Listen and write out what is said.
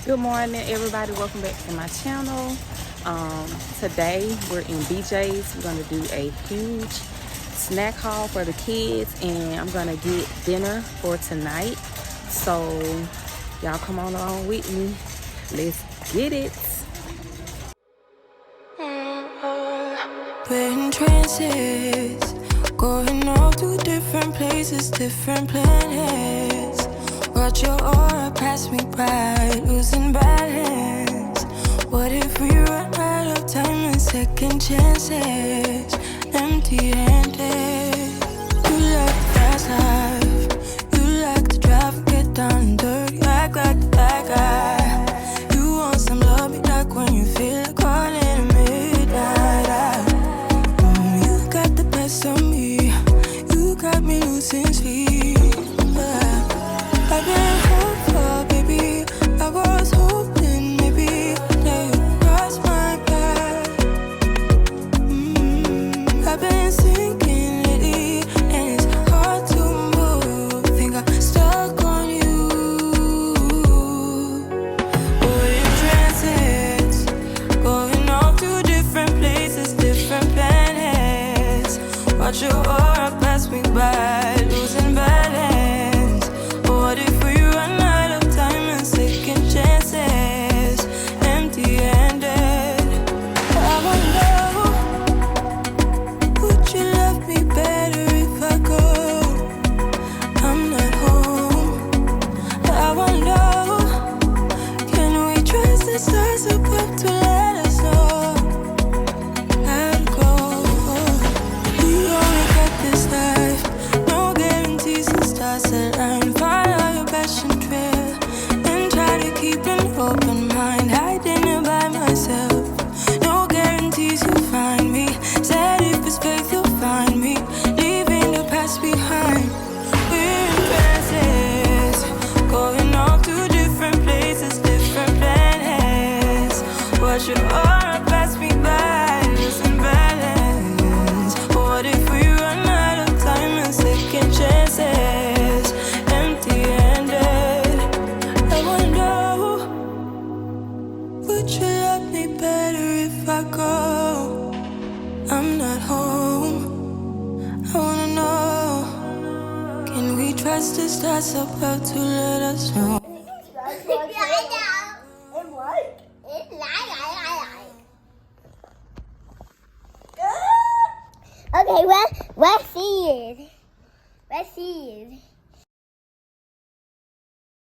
Good morning, everybody. Welcome back to my channel. Today we're in BJ's. We're gonna do a huge snack haul for the kids, and I'm gonna get dinner for tonight. So y'all come on along with me. Let's get it. We're in trances, going off to different places, different planets. Watch your aura pass me by, losing balance. What if we run out of time and second chances? Empty-handed. You like the fast life, you like to drive and get down and dirty, act like the bad guy. You want some love, me like when you feel like calling at midnight. You got the best of me, you got me losing sleep. I've been hopeful, baby. I was hoping maybe that you'd cross my path. I've been sinking lately, and it's hard to move. Think I'm stuck on you. We're in transits, going off to different places, different planets. Watch your aura pass me by, losing balance. What if we run out of time and second chances? Empty-handed. I wonder, would you love me better if I go? I'm not home. I wonder, can we trust the stars above to let us know how to go? We only got this life, no guarantees and stars align. Follow your passion trail and try to keep an open mind. Hiding it by myself, no guarantees you'll find me. Said if it's faith you'll find me, leaving the past behind. We're in trances, going off to different places, different planets. Watch your aura pass me by, losing balance. What if we run out of time and second chances? Empty-handed. I wonder, would you love me better if I go? I'm not home. I wanna know, can we trust the stars above to let us know